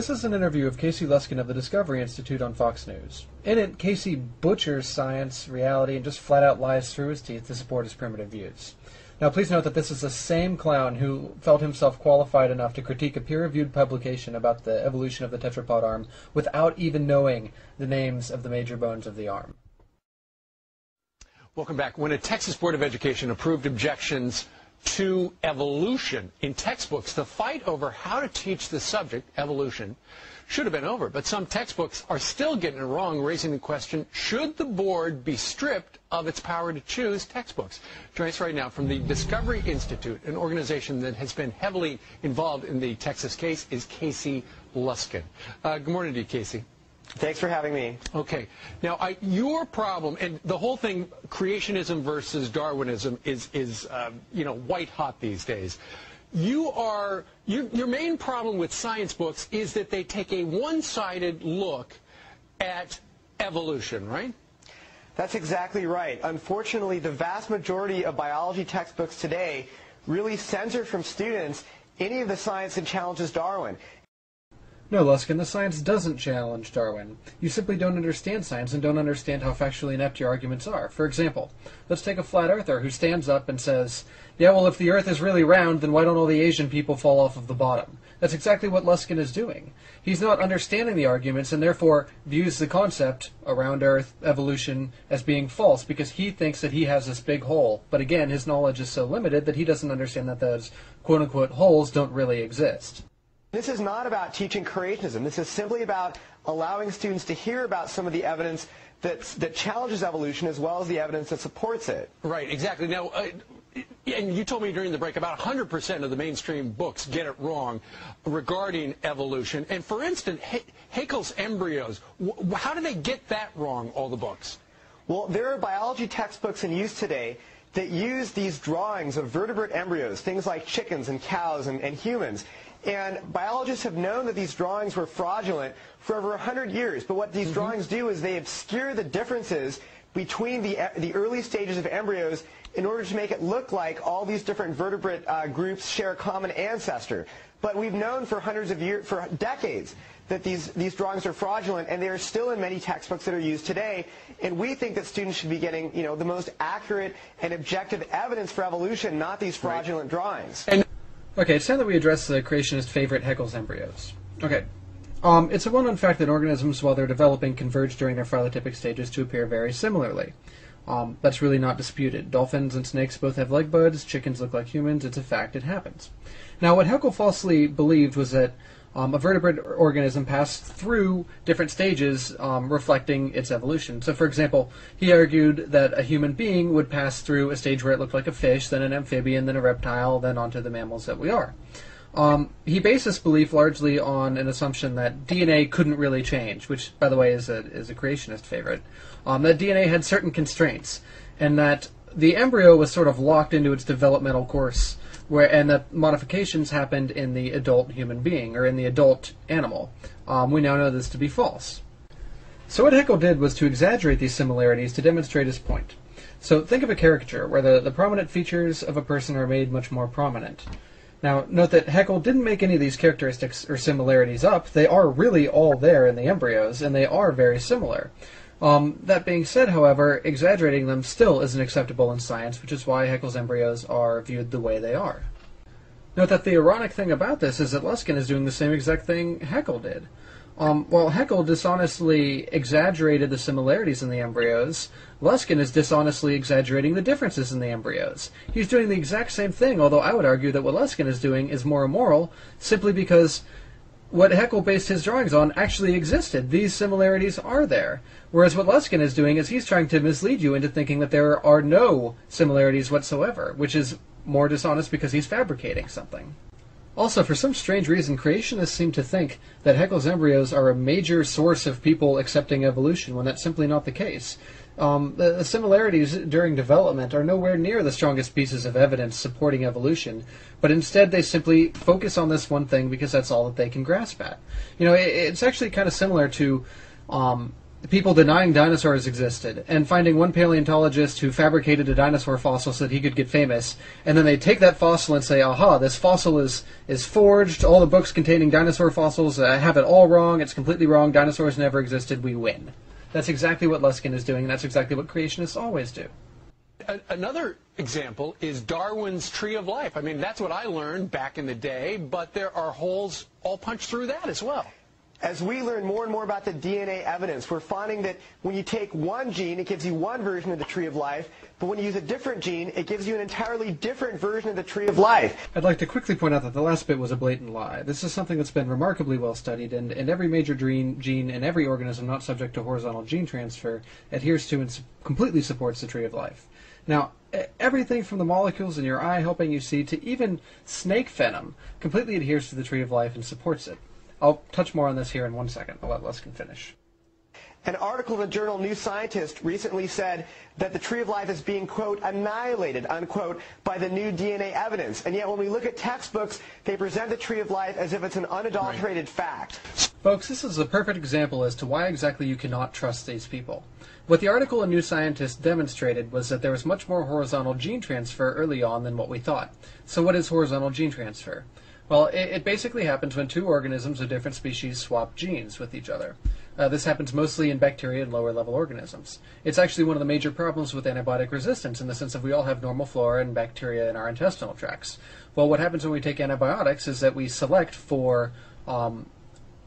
This is an interview of Casey Luskin of the Discovery Institute on Fox News. In it, Casey butchers science, reality, and just flat out lies through his teeth to support his primitive views. Now, please note that this is the same clown who felt himself qualified enough to critique a peer-reviewed publication about the evolution of the tetrapod arm without even knowing the names of the major bones of the arm. Welcome back. When a Texas Board of Education approved objections to evolution in textbooks, the fight over how to teach the subject, evolution, should have been over. But some textbooks are still getting it wrong, raising the question, should the board be stripped of its power to choose textbooks? Joining us right now from the Discovery Institute, an organization that has been heavily involved in the Texas case, is Casey Luskin. Good morning to you, Casey. Thanks for having me. Okay. Now, your problem, and the whole thing, creationism versus Darwinism, is white hot these days. Your main problem with science books is that they take a one-sided look at evolution, right? That's exactly right. Unfortunately, the vast majority of biology textbooks today really censor from students any of the science that challenges Darwin. No, Luskin, the science doesn't challenge Darwin. You simply don't understand science and don't understand how factually inept your arguments are. For example, let's take a flat earther who stands up and says, yeah, well, if the earth is really round, then why don't all the Asian people fall off of the bottom? That's exactly what Luskin is doing. He's not understanding the arguments and therefore views the concept, around earth, evolution, as being false because he thinks that he has this big hole. But again, his knowledge is so limited that he doesn't understand that those quote-unquote holes don't really exist. This is not about teaching creationism. This is simply about allowing students to hear about some of the evidence that challenges evolution as well as the evidence that supports it. Right, exactly. Now, and you told me during the break about 100% of the mainstream books get it wrong regarding evolution. And for instance, Haeckel's embryos, how do they get that wrong, all the books? Well, there are biology textbooks in use today that use these drawings of vertebrate embryos, things like chickens and cows and humans. And biologists have known that these drawings were fraudulent for over 100 years. But what these drawings do is they obscure the differences between the early stages of embryos in order to make it look like all these different vertebrate groups share a common ancestor. But we've known for hundreds of years, for decades, that these drawings are fraudulent, and they are still in many textbooks that are used today. And we think that students should be getting, the most accurate and objective evidence for evolution, not these fraudulent drawings. Okay, it's time that we address the creationist favorite, Haeckel's embryos. Okay. It's a well-known fact that organisms, while they're developing, converge during their phylotypic stages to appear very similarly. That's really not disputed. Dolphins and snakes both have leg buds, chickens look like humans, it's a fact, it happens. Now, what Haeckel falsely believed was that a vertebrate organism passed through different stages reflecting its evolution. So, for example, he argued that a human being would pass through a stage where it looked like a fish, then an amphibian, then a reptile, then onto the mammals that we are. He based this belief largely on an assumption that DNA couldn't really change, which, by the way, is a creationist favorite. That DNA had certain constraints, and that the embryo was sort of locked into its developmental course, and that modifications happened in the adult human being, or in the adult animal. We now know this to be false. So what Haeckel did was to exaggerate these similarities to demonstrate his point. So think of a caricature, where the prominent features of a person are made much more prominent. Now, note that Haeckel didn't make any of these characteristics or similarities up. They are really all there in the embryos, and they are very similar. That being said, however, exaggerating them still isn't acceptable in science, which is why Haeckel's embryos are viewed the way they are. Note that the ironic thing about this is that Luskin is doing the same exact thing Haeckel did. While Haeckel dishonestly exaggerated the similarities in the embryos, Luskin is dishonestly exaggerating the differences in the embryos. He's doing the exact same thing, although I would argue that what Luskin is doing is more immoral, simply because what Haeckel based his drawings on actually existed. These similarities are there. Whereas what Luskin is doing is he's trying to mislead you into thinking that there are no similarities whatsoever, which is more dishonest because he's fabricating something. Also, for some strange reason, creationists seem to think that Haeckel's embryos are a major source of people accepting evolution, when that's simply not the case. The similarities during development are nowhere near the strongest pieces of evidence supporting evolution, but instead they simply focus on this one thing because that's all that they can grasp at. It's actually kind of similar to people denying dinosaurs existed and finding one paleontologist who fabricated a dinosaur fossil so that he could get famous, and then they take that fossil and say, aha, this fossil is forged, all the books containing dinosaur fossils have it all wrong, it's completely wrong, dinosaurs never existed, we win. That's exactly what Luskin is doing, and that's exactly what creationists always do. Another example is Darwin's tree of life. I mean, that's what I learned back in the day, but there are holes all punched through that as well. As we learn more and more about the DNA evidence, we're finding that when you take one gene, it gives you one version of the tree of life, but when you use a different gene, it gives you an entirely different version of the tree of life. I'd like to quickly point out that the last bit was a blatant lie. This is something that's been remarkably well studied, and every major gene in every organism not subject to horizontal gene transfer adheres to and completely supports the tree of life. Now, everything from the molecules in your eye helping you see to even snake venom completely adheres to the tree of life and supports it. I'll touch more on this here in 1 second. I'll let Luskin finish. An article in the journal New Scientist recently said that the tree of life is being, quote, annihilated, unquote, by the new DNA evidence. And yet when we look at textbooks, they present the tree of life as if it's an unadulterated fact. Folks, this is a perfect example as to why exactly you cannot trust these people. What the article in New Scientist demonstrated was that there was much more horizontal gene transfer early on than what we thought. So what is horizontal gene transfer? Well, it basically happens when two organisms of different species swap genes with each other. This happens mostly in bacteria and lower-level organisms. It's actually one of the major problems with antibiotic resistance in the sense that we all have normal flora and bacteria in our intestinal tracts. Well, what happens when we take antibiotics is that we select for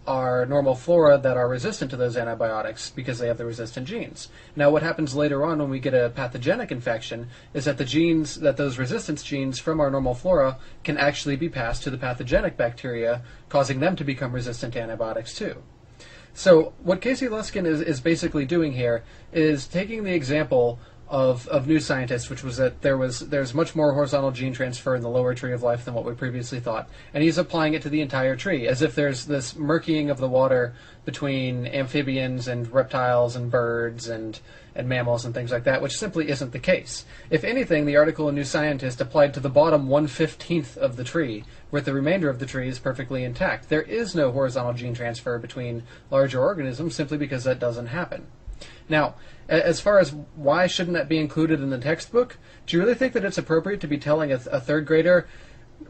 our normal flora that are resistant to those antibiotics because they have the resistant genes. Now what happens later on when we get a pathogenic infection is that those resistance genes from our normal flora can actually be passed to the pathogenic bacteria, causing them to become resistant to antibiotics too. So what Casey Luskin is basically doing here is taking the example of New Scientist, which was that there's much more horizontal gene transfer in the lower tree of life than what we previously thought, and he's applying it to the entire tree, as if there's this murkying of the water between amphibians and reptiles and birds and mammals and things like that, which simply isn't the case. If anything, the article in New Scientist applied to the bottom 1/15th of the tree, where the remainder of the tree is perfectly intact. There is no horizontal gene transfer between larger organisms simply because that doesn't happen. Now, as far as why shouldn't that be included in the textbook, do you really think that it's appropriate to be telling a third grader,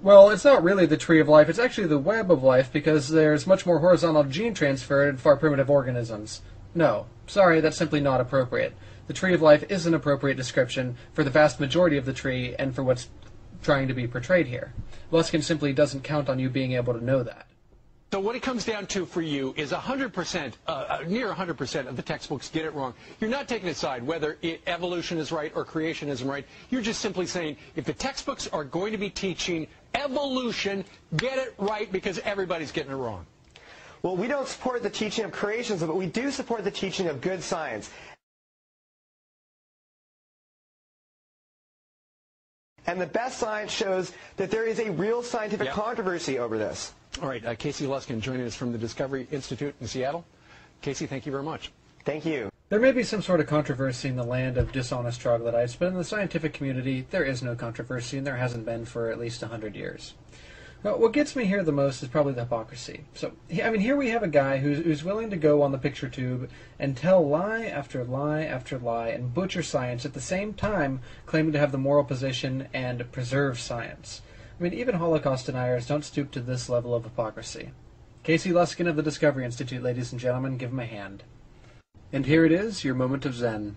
well, it's not really the tree of life, it's actually the web of life because there's much more horizontal gene transfer in far primitive organisms? No. Sorry, that's simply not appropriate. The tree of life is an appropriate description for the vast majority of the tree and for what's trying to be portrayed here. Luskin simply doesn't count on you being able to know that. So what it comes down to for you is 100%, near 100% of the textbooks get it wrong. You're not taking a side whether evolution is right or creationism right. You're just simply saying if the textbooks are going to be teaching evolution, get it right because everybody's getting it wrong. Well, we don't support the teaching of creationism, but we do support the teaching of good science. And the best science shows that there is a real scientific controversy over this. All right, Casey Luskin joining us from the Discovery Institute in Seattle. Casey, thank you very much. Thank you. There may be some sort of controversy in the land of dishonest troglodytes, but in the scientific community, there is no controversy, and there hasn't been for at least 100 years. Now, what gets me here the most is probably the hypocrisy. So, I mean, here we have a guy who's willing to go on the picture tube and tell lie after lie after lie and butcher science at the same time claiming to have the moral position and preserve science. I mean, even Holocaust deniers don't stoop to this level of hypocrisy. Casey Luskin of the Discovery Institute, ladies and gentlemen, give him a hand. And here it is, your moment of Zen.